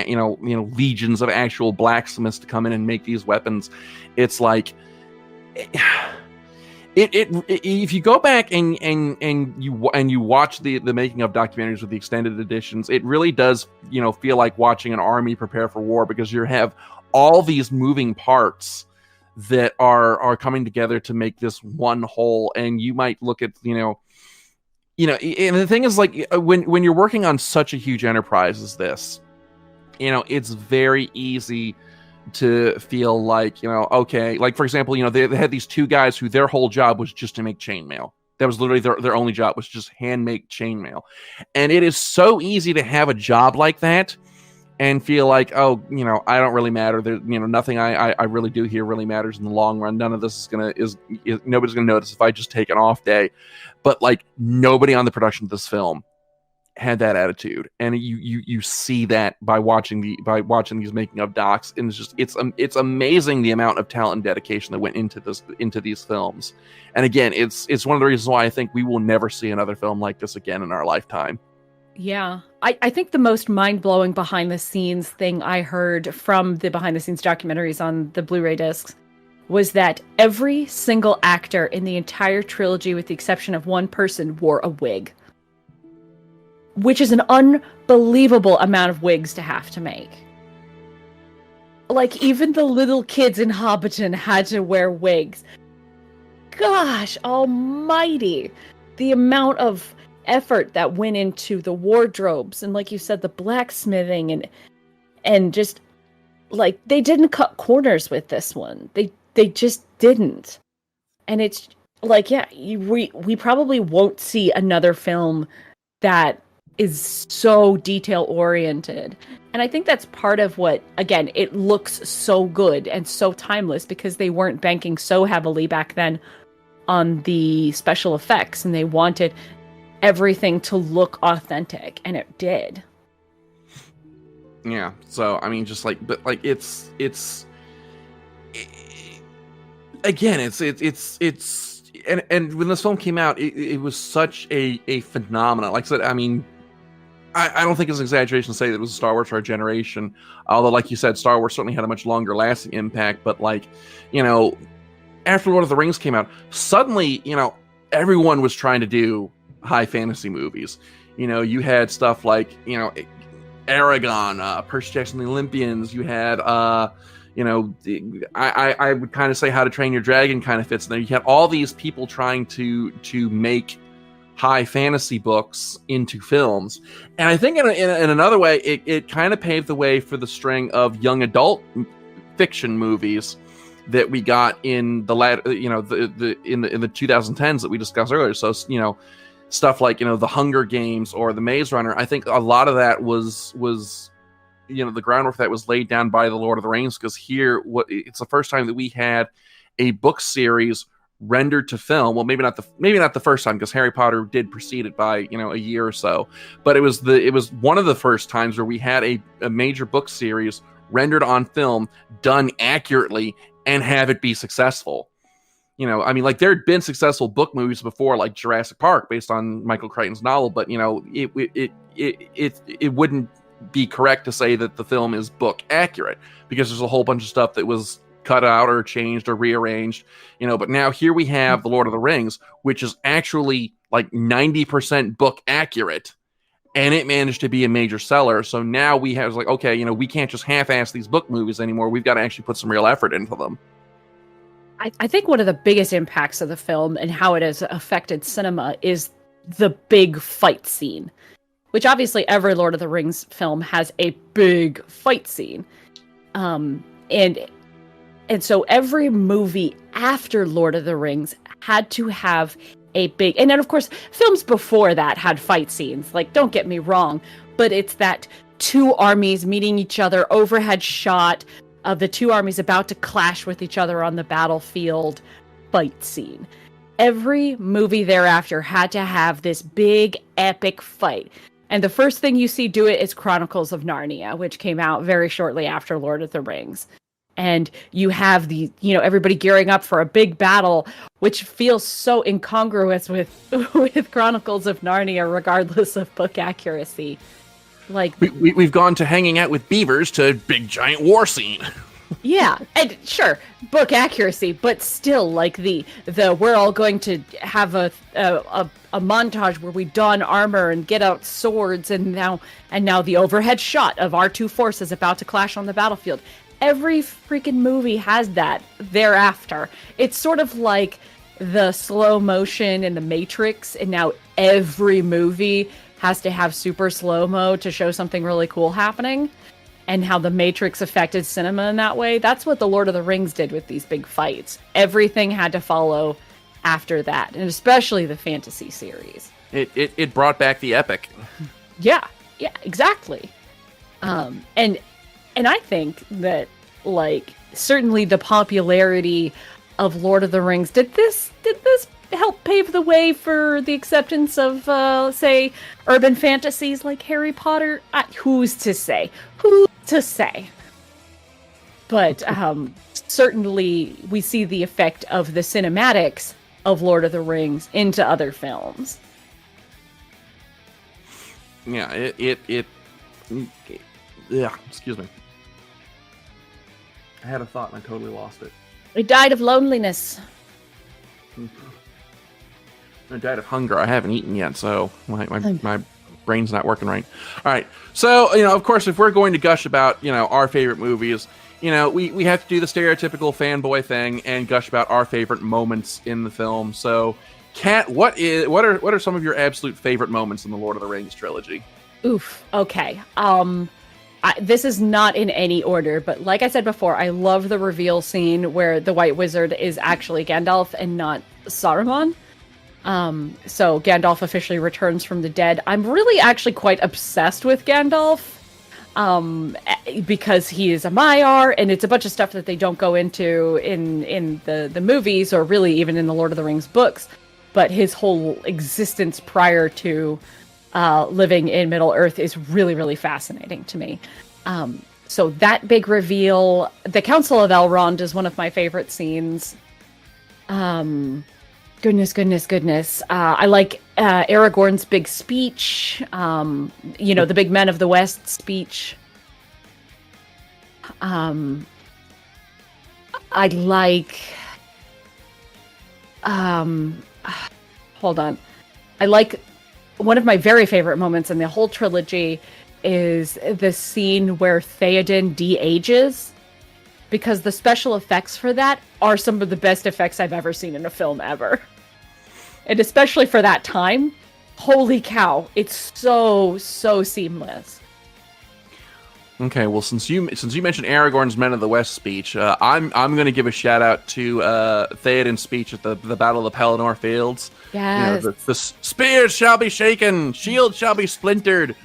legions of actual blacksmiths to come in and make these weapons. It's like if you go back and you watch the making of documentaries with the extended editions, it really does feel like watching an army prepare for war, because you have all these moving parts that are coming together to make this one whole. And you might look at and the thing is, like, when you're working on such a huge enterprise as this, it's very easy to feel like, okay, like, for example, they had these two guys who their whole job was just to make chainmail. That was literally their only job, was just hand make chainmail. And it is so easy to have a job like that and feel like, oh, I don't really matter. There, nothing I really do here really matters in the long run. None of this is nobody's gonna notice if I just take an off day. But like nobody on the production of this film had that attitude, and you see that by watching these making of docs, and it's amazing the amount of talent and dedication that went into these films. And again, it's one of the reasons why I think we will never see another film like this again in our lifetime. Yeah. I think the most mind-blowing behind-the-scenes thing I heard from the behind-the-scenes documentaries on the Blu-ray discs was that every single actor in the entire trilogy, with the exception of one person, wore a wig. Which is an unbelievable amount of wigs to have to make. Like, even the little kids in Hobbiton had to wear wigs. Gosh almighty! The amount of effort that went into the wardrobes, and like you said, the blacksmithing, and just, like, they didn't cut corners with this one. They just didn't. And it's, like, yeah, we probably won't see another film that is so detail-oriented. And I think that's part of what, again, it looks so good and so timeless, because they weren't banking so heavily back then on the special effects, and they wanted everything to look authentic, and it did. Yeah, so, I mean, just like, but like, it's again, and when this film came out, it was such a phenomenon. Like I said, I mean, I don't think it's an exaggeration to say that it was Star Wars for our generation. Although, like you said, Star Wars certainly had a much longer lasting impact. But like, after Lord of the Rings came out, suddenly, everyone was trying to do high fantasy movies. You had stuff like, Aragon, Percy Jackson and the Olympians. You had, I would kind of say How to Train Your Dragon kind of fits in there. You had all these people trying to make high fantasy books into films. And I think in another way, it kind of paved the way for the string of young adult fiction movies that we got in the latter, in the 2010s that we discussed earlier. So, stuff like, The Hunger Games or The Maze Runner. I think a lot of that was the groundwork that was laid down by the Lord of the Rings, because it's the first time that we had a book series rendered to film. Well, maybe not the first time, because Harry Potter did precede it by a year or so, but it was one of the first times where we had a major book series rendered on film, done accurately, and have it be successful. I mean, like, there had been successful book movies before, like Jurassic Park, based on Michael Crichton's novel, but it wouldn't be correct to say that the film is book accurate, because there's a whole bunch of stuff that was cut out or changed or rearranged, but now here we have The Lord of the Rings, which is actually like 90% book accurate, and it managed to be a major seller. So now we have, like, okay, we can't just half-ass these book movies anymore. We've got to actually put some real effort into them. I think one of the biggest impacts of the film and how it has affected cinema is the big fight scene, which obviously every Lord of the Rings film has a big fight scene. And so every movie after Lord of the Rings had to have a big... And then, of course, films before that had fight scenes. Like, don't get me wrong, but it's that two armies meeting each other, overhead shot of the two armies about to clash with each other on the battlefield fight scene. Every movie thereafter had to have this big, epic fight. And the first thing you see do it is Chronicles of Narnia, which came out very shortly after Lord of the Rings. And you have everybody gearing up for a big battle, which feels so incongruous with Chronicles of Narnia, regardless of book accuracy. Like, we've gone to hanging out with beavers to big giant war scene. Yeah, and sure, book accuracy, but still, like the we're all going to have a montage where we don armor and get out swords, and now the overhead shot of our two forces about to clash on the battlefield. Every freaking movie has that thereafter. It's sort of like the slow motion in The Matrix, and now every movie has to have super slow-mo to show something really cool happening, and how The Matrix affected cinema in that way. That's what The Lord of the Rings did with these big fights. Everything had to follow after that, and especially the fantasy series. It brought back the epic. Yeah, exactly. And I think that, like, certainly the popularity of Lord of the Rings, did this help pave the way for the acceptance of, say, urban fantasies like Harry Potter? Who's to say? Who's to say? But certainly we see the effect of the cinematics of Lord of the Rings into other films. Yeah, yeah, excuse me. I had a thought and I totally lost it. It died of loneliness. I died of hunger. I haven't eaten yet, so my brain's not working right. All right. So, of course, if we're going to gush about, our favorite movies, we have to do the stereotypical fanboy thing and gush about our favorite moments in the film. So, Kat, what are some of your absolute favorite moments in the Lord of the Rings trilogy? Oof. Okay. This is not in any order, but like I said before, I love the reveal scene where the White Wizard is actually Gandalf and not Saruman. So Gandalf officially returns from the dead. I'm really actually quite obsessed with Gandalf, because he is a Maiar, and it's a bunch of stuff that they don't go into in the movies, or really even in the Lord of the Rings books. But his whole existence prior to living in Middle-earth is really, really fascinating to me. So that big reveal, the Council of Elrond is one of my favorite scenes. Goodness. I like Aragorn's big speech, the big men of the West speech. I like... hold on. I like... One of my very favorite moments in the whole trilogy is the scene where Theoden de-ages, because the special effects for that are some of the best effects I've ever seen in a film ever. And especially for that time, holy cow, it's so seamless. Okay, well, since you mentioned Aragorn's Men of the West speech, I'm going to give a shout out to Theoden's speech at the Battle of the Pelennor Fields. Yes. The spears shall be shaken, shields shall be splintered,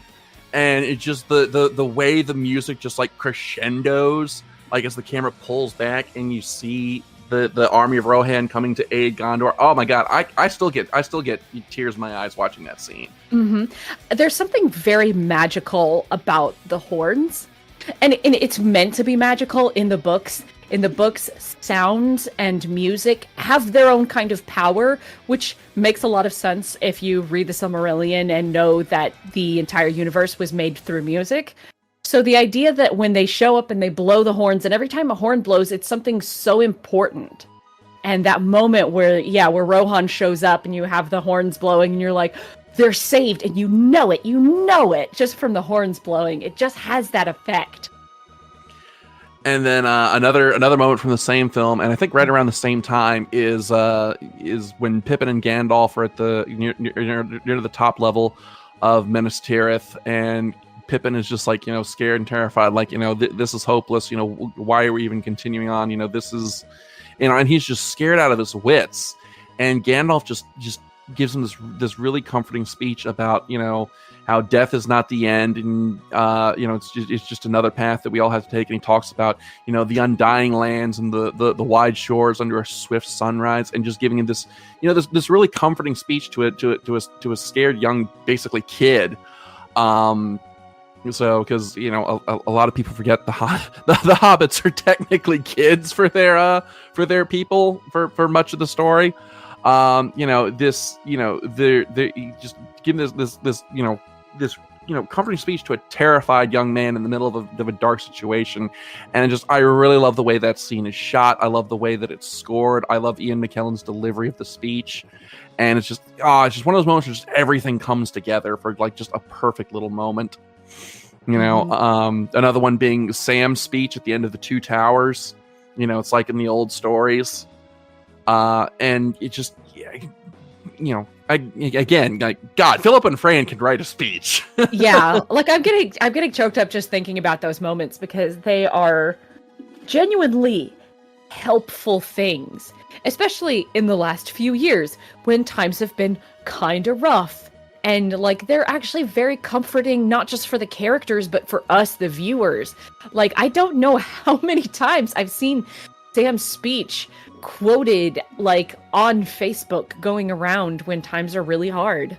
and it's just the way the music just like crescendos, like as the camera pulls back and you see the army of Rohan coming to aid Gondor. Oh my god, I still get tears in my eyes watching that scene. Mm-hmm. There's something very magical about the horns, and it's meant to be magical in the books. In the books, sounds and music have their own kind of power, which makes a lot of sense if you read the Silmarillion and know that the entire universe was made through music. So the idea that when they show up and they blow the horns, and every time a horn blows, it's something so important. And that moment where Rohan shows up and you have the horns blowing and you're like, they're saved, and you know it, just from the horns blowing. It just has that effect. And then another moment from the same film, and I think right around the same time, is when Pippin and Gandalf are at the near the top level of Minas Tirith, and Pippin is just like, scared and terrified, like, this is hopeless, why are we even continuing on, this is, and he's just scared out of his wits, and Gandalf just gives him this really comforting speech about, how death is not the end, and it's just another path that we all have to take, and he talks about, the undying lands and the wide shores under a swift sunrise, and just giving him this, this really comforting speech to a scared young, basically, kid. So, because a lot of people forget the hobbits are technically kids for their people for much of the story. They're just giving this comforting speech to a terrified young man in the middle of a dark situation, and I really love the way that scene is shot. I love the way that it's scored. I love Ian McKellen's delivery of the speech, and it's just one of those moments where just everything comes together for like just a perfect little moment. Another one being Sam's speech at the end of the Two Towers. It's like in the old stories, and it just, again, like, God, Philip and Fran can write a speech. Yeah, like I'm getting choked up just thinking about those moments, because they are genuinely helpful things, especially in the last few years when times have been kind of rough And like they're actually very comforting, not just for the characters, but for us, the viewers. Like, I don't know how many times I've seen Sam's speech quoted like on Facebook going around when times are really hard.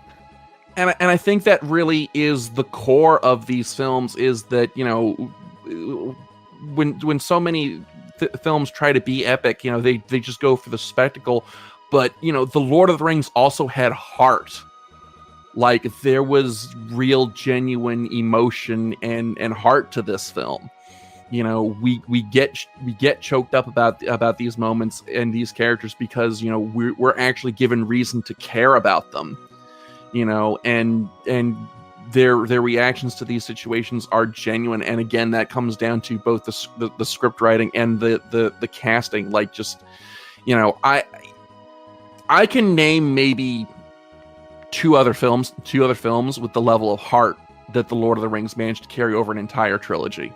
And I think that really is the core of these films, is that, you know, when so many films try to be epic, you know, they just go for the spectacle. But, you know, The Lord of the Rings also had heart. Like, there was real, genuine emotion and heart to this film. You know, we get choked up about these moments and these characters because, you know, we're actually given reason to care about them. You know, and their reactions to these situations are genuine. And again, that comes down to both the script writing and the casting. Like, just, you know, I can name maybe two other films with the level of heart that The Lord of the Rings managed to carry over an entire trilogy.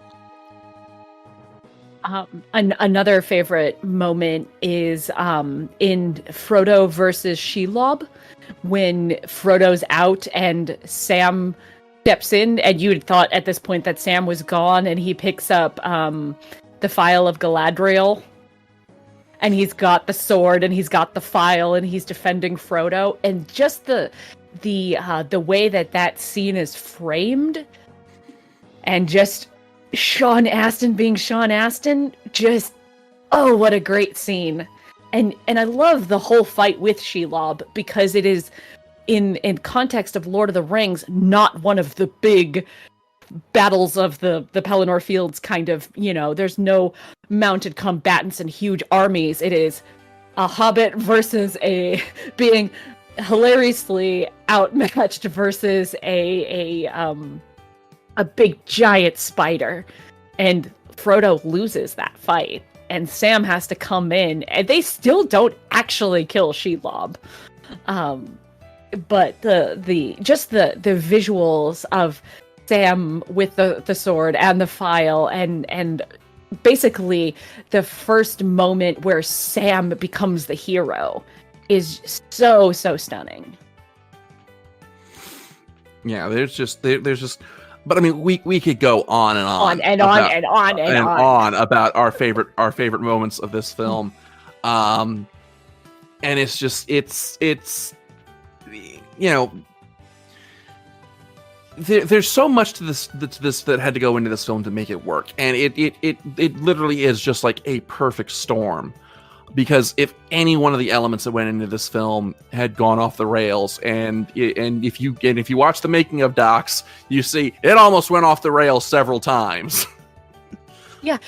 Another favorite moment is in Frodo versus Shelob, when Frodo's out and Sam steps in, and you had thought at this point that Sam was gone, and he picks up the Phial of Galadriel, and he's got the sword and he's got the phial and he's defending Frodo, and just the way that scene is framed, and just Sean Astin being Sean Astin, just, oh, what a great scene. And I love the whole fight with Shelob, because it is, in context of Lord of the Rings, not one of the big battles of the Pelennor Fields kind of, you know, there's no mounted combatants and huge armies. It is a hobbit versus being hilariously outmatched versus a big giant spider. And Frodo loses that fight. And Sam has to come in, and they still don't actually kill Shelob. But the visuals of Sam with the sword and the phial, and basically the first moment where Sam becomes the hero is so stunning. Yeah, there's just but I mean, we could go on and on about our favorite moments of this film, and it's just it's you know, there's so much to this that had to go into this film to make it work, and it literally is just like a perfect storm. Because if any one of the elements that went into this film had gone off the rails, and if you watch the making of docs, you see it almost went off the rails several times. Yeah.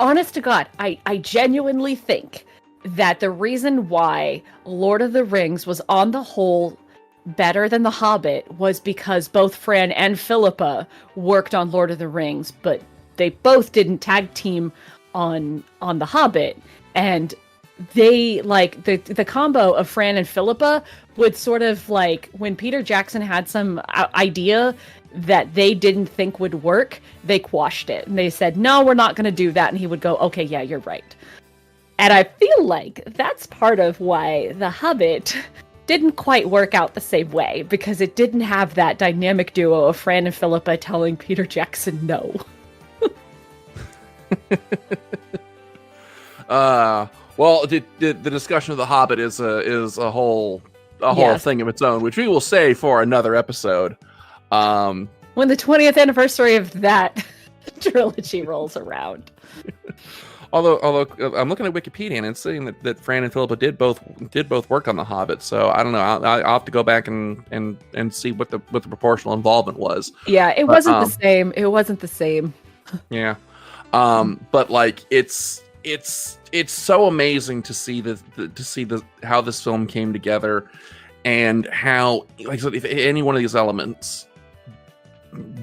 Honest to God, I genuinely think that the reason why Lord of the Rings was on the whole better than The Hobbit was because both Fran and Philippa worked on Lord of the Rings, but they both didn't tag team on The Hobbit. And they, like, the combo of Fran and Philippa would sort of, like, when Peter Jackson had some idea that they didn't think would work, they quashed it. And they said, no, we're not going to do that. And he would go, okay, yeah, you're right. And I feel like that's part of why The Hobbit didn't quite work out the same way, because it didn't have that dynamic duo of Fran and Philippa telling Peter Jackson no. Well, the discussion of The Hobbit is a whole thing of its own, which we will say for another episode. When the 20th anniversary of that trilogy rolls around. Although I'm looking at Wikipedia and it's saying that Fran and Philippa did both work on The Hobbit, so I don't know. I'll have to go back and see what the proportional involvement was. Yeah, it wasn't the same. It wasn't the same. Yeah, but like it's so amazing to see how this film came together, and how, like I said, if any one of these elements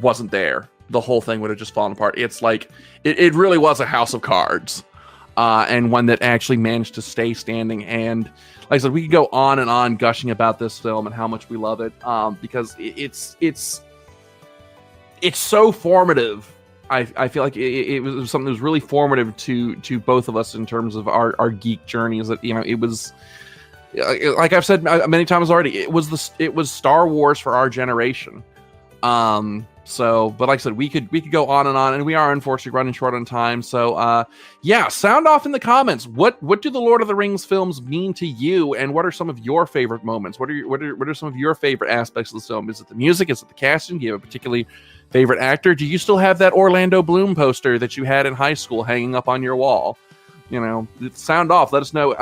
wasn't there, the whole thing would have just fallen apart. It's like it really was a house of cards, and one that actually managed to stay standing. And like I said, we could go on and on gushing about this film and how much we love it, because it's so formative. I feel like it was something that was really formative to both of us in terms of our geek journeys. That, you know, it was like I've said many times already, it was Star Wars for our generation. But like I said, we could go on, and we are unfortunately running short on time. So sound off in the comments. What do the Lord of the Rings films mean to you, and what are some of your favorite moments? What are some of your favorite aspects of the film? Is it the music? Is it the casting? Do you have a particularly favorite actor? Do you still have that Orlando Bloom poster that you had in high school hanging up on your wall? Sound off. Let us know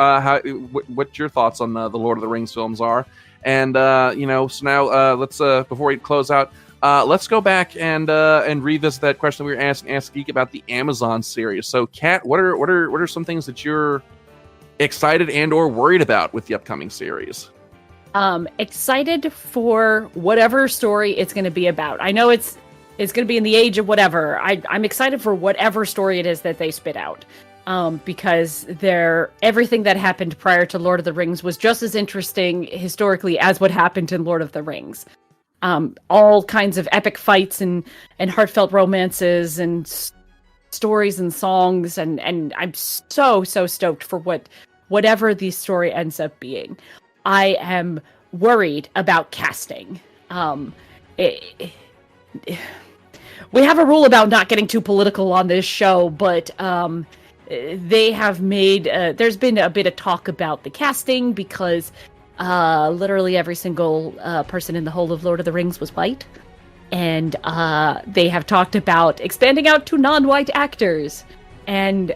what your thoughts on the Lord of the Rings films are. And so now let's before we close out, let's go back and revisit that question we were asking Ask Geek about the Amazon series. So, Kat, what are some things that you're excited and or worried about with the upcoming series? Excited for whatever story it's going to be about. I know it's going to be in the age of whatever. I'm excited for whatever story it is that they spit out. Because everything that happened prior to Lord of the Rings was just as interesting historically as what happened in Lord of the Rings. All kinds of epic fights and heartfelt romances and stories and songs, and I'm so stoked for whatever the story ends up being. I am worried about casting. We have a rule about not getting too political on this show, but they have made there's been a bit of talk about the casting because literally every single person in the whole of Lord of the Rings was white, and they have talked about expanding out to non-white actors, and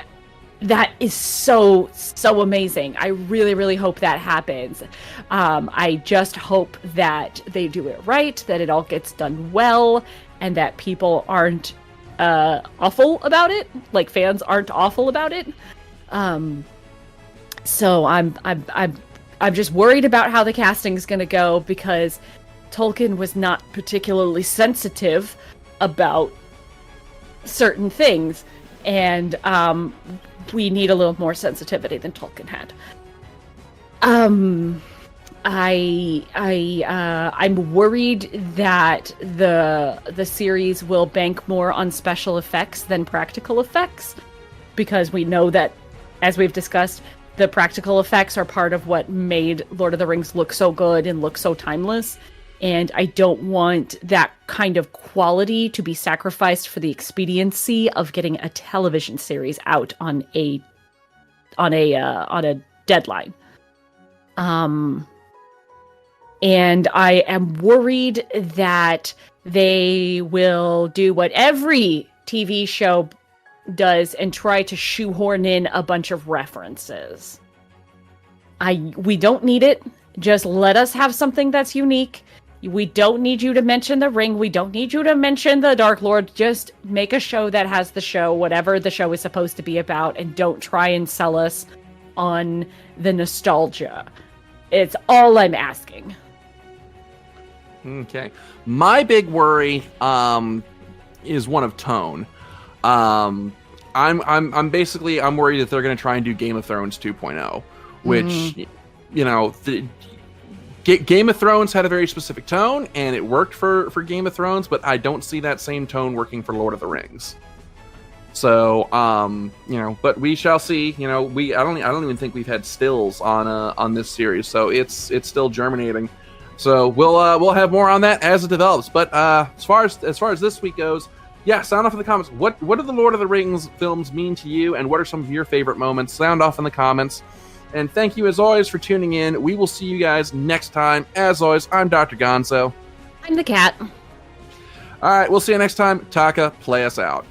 that is so amazing. I really hope that happens. I just hope that they do it right, that it all gets done well, and that people aren't awful about it, like fans aren't awful about it. So I'm just worried about how the casting is going to go, because Tolkien was not particularly sensitive about certain things, and we need a little more sensitivity than Tolkien had. I'm worried that the series will bank more on special effects than practical effects, because we know that, as we've discussed, the practical effects are part of what made Lord of the Rings look so good and look so timeless. And I don't want that kind of quality to be sacrificed for the expediency of getting a television series out on a deadline. And I am worried that they will do what every TV show does and try to shoehorn in a bunch of references. We don't need it. Just let us have something that's unique. We don't need you to mention the ring. We don't need you to mention the Dark Lord. Just make a show that has the show, whatever the show is supposed to be about, and don't try and sell us on the nostalgia. It's all I'm asking. Okay. My big worry is one of tone. I'm worried that they're going to try and do Game of Thrones 2.0, which Game of Thrones had a very specific tone, and it worked for Game of Thrones, but I don't see that same tone working for Lord of the Rings. So, but we shall see. I don't even think we've had stills on this series, so it's still germinating. So we'll have more on that as it develops. But as far as this week goes, sound off in the comments. What do the Lord of the Rings films mean to you, and what are some of your favorite moments? Sound off in the comments. And thank you, as always, for tuning in. We will see you guys next time. As always, I'm Dr. Gonzo. I'm the cat. All right, we'll see you next time. Taka, play us out.